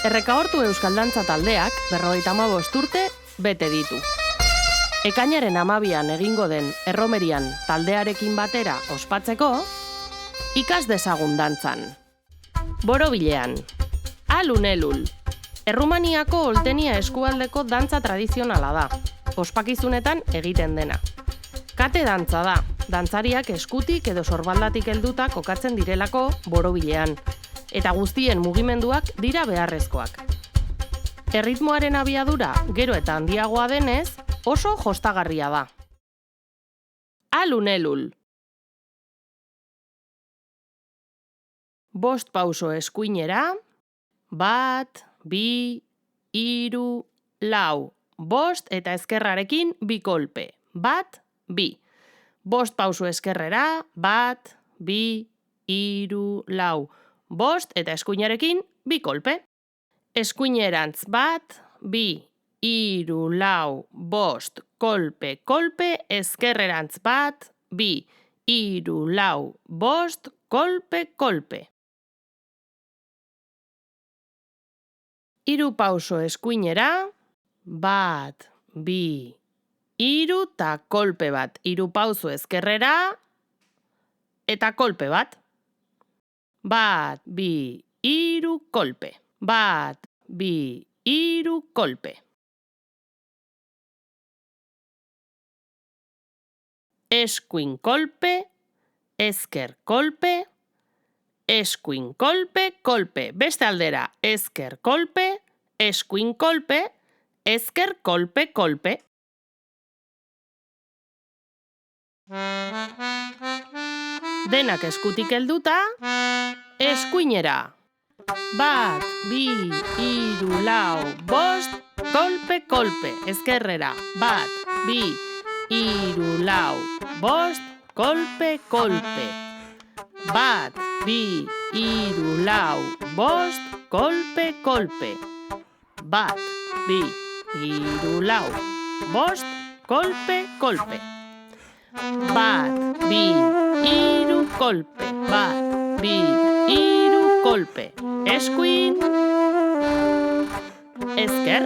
Errekahortu Euskal Dantza taldeak 55 urte bete ditu. Ekainaren 12an egingo den erromerian taldearekin batera ospatzeko, ikas dezagun dantzan. Borobilean, alun-elul. Errumaniako Oltenia eskualdeko dantza tradizionala da, ospakizunetan egiten dena. Kate dantza da, dantzariak eskutik edo sorbaldatik helduta kokatzen direlako borobilean, eta guztien mugimenduak dira beharrezkoak. Erritmoaren abiadura gero eta handiagoa denez, oso jostagarria da. Alun-elul. 5 pauso eskuinera, 1, 2, 3, 4, 5 eta ezkerrarekin 2 kolpe. 1, 2. 5 pauso eskerrera, 1, 2, 3, 4, 5 eta eskuinarekin 2 kolpe. Eskuinerantz 1, 2, 3, 4, 5, kolpe, kolpe, ezkerrerantz 1, 2, 3, 4, 5, kolpe, kolpe. 3 pauso eskuinera, 1, 2, 3 eta kolpe bat. 3 pauso ezkerrera eta kolpe bat. 1, 2, 3, kolpe. 1, 2, 3, kolpe. Eskuin kolpe, ezker kolpe, eskuin kolpe, kolpe. Beste aldera, ezker kolpe, eskuin kolpe, ezker kolpe, kolpe. Denak eskutik helduta, eskuinera. 1, 2, 3, 4, 5, kolpe, kolpe, ezkerrera. 1, 2, 3, 4, 5, kolpe, kolpe. 1, 2, 3, 4, 5, kolpe, kolpe. 1, 2, 3, 4, 5, kolpe, kolpe. 1, 2, 3, kolpe. 1, 2, 3, kolpe. Eskuin, ezker,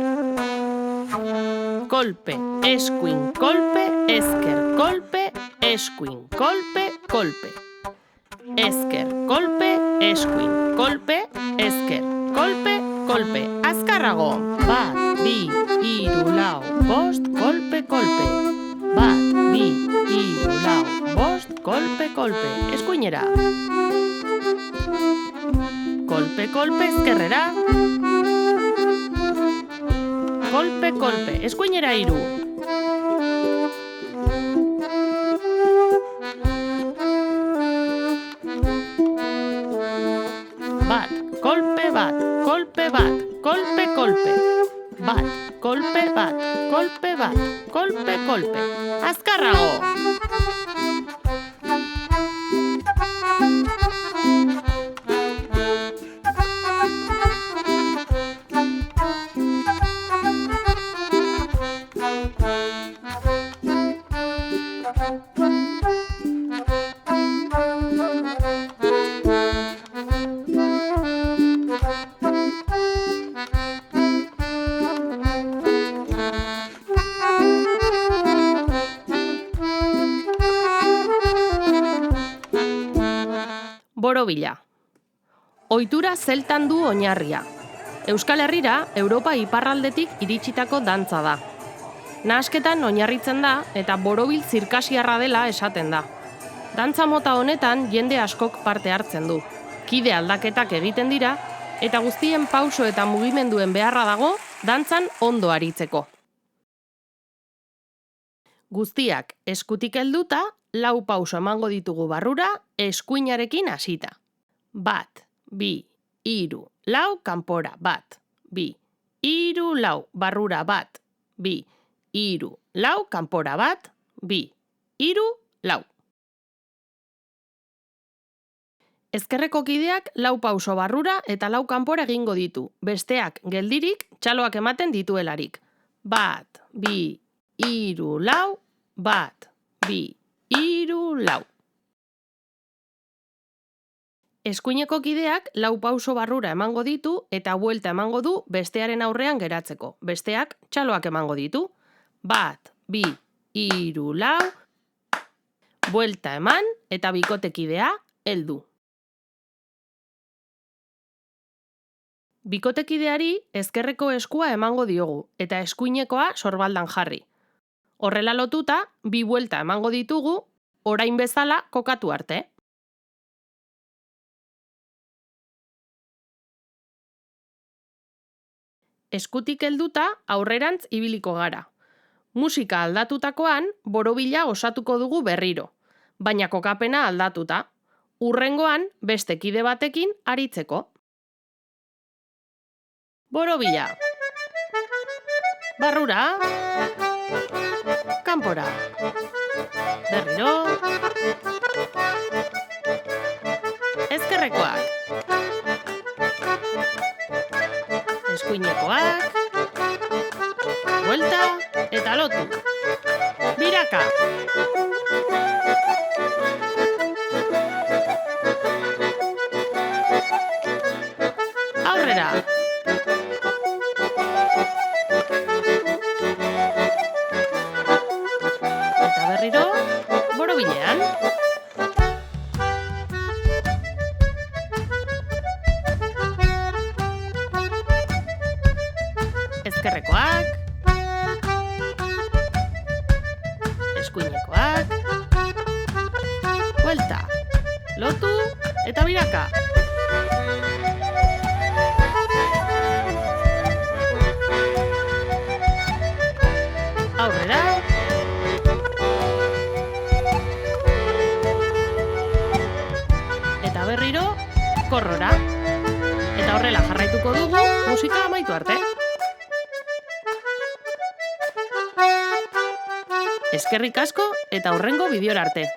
kolpe, eskuin, kolpe, ezker, kolpe, eskuin, kolpe, kolpe. Ezker, kolpe, eskuin, kolpe, ezker, kolpe, kolpe. Azkarrago. 1, 2, 3, 4, 5, kolpe, kolpe. 1, 2, 3, 4, 5, kolpe, kolpe. Eskuinera. Kolpe, kolpe, ezkerrera. Kolpe, kolpe. Eskuinera 3. Kolpe bat, kolpe bat, kolpe, kolpe. 1, kolpe bat, kolpe bat, kolpe, kolpe. Azkarrago. Borobila. Ohitura zeltan du oinarria. Euskal Herrira, Europa iparraldetik iritsitako dantza da. Nahasketan oinarritzen da eta borobil zirkasiarra dela esaten da. Dantza mota honetan jende askok parte hartzen du. Kide aldaketak egiten dira eta guztien pauso eta mugimenduen beharra dago dantzan ondo aritzeko. Guztiak eskutik helduta, 4 pauso emango ditugu barrura, eskuinarekin hasita. 1, 2, 3, 4, kanpora. 1, 2, 3, 4, barrura. 1, 2, 3, 4, kanpora. 1, 2, 3, 4. Ezkerreko kideak 4 pauso barrura eta 4 kanpora egingo ditu. Besteak geldirik txaloak ematen dituelarik. 1, 2, 3, 4, 1, 2, 3, 4. Eskuineko kideak 4 pauso barrura emango ditu eta buelta emango du bestearen aurrean geratzeko. Besteak txaloak emango ditu. 1, 2, 3, 4, buelta eman eta bikotekidea heldu. Bikotekideari ezkerreko eskua emango diogu eta eskuinekoa sorbaldan jarri. Horrela lotuta, 2 buelta emango ditugu, orain bezala kokatu arte. Eskutik helduta aurrerantz ibiliko gara. Musika aldatutakoan borobila osatuko dugu berriro, baina kokapena aldatuta. Hurrengoan beste kide batekin aritzeko. Borobila. Barrura. Kanpora. Berriro. Ezkerrekoak. Eskuinekoak. Buelta eta lotu. Biraka. Aurrera. Eta berriro, borobilean. Ezkerrekoak. Eskuinekoak. Buelta. Lotu eta biraka. Aurrera. Eta berriro, korrora. Eta horrela jarraituko dugu musika amaitu arte. Eskerrik asko eta hurrengo bideora arte.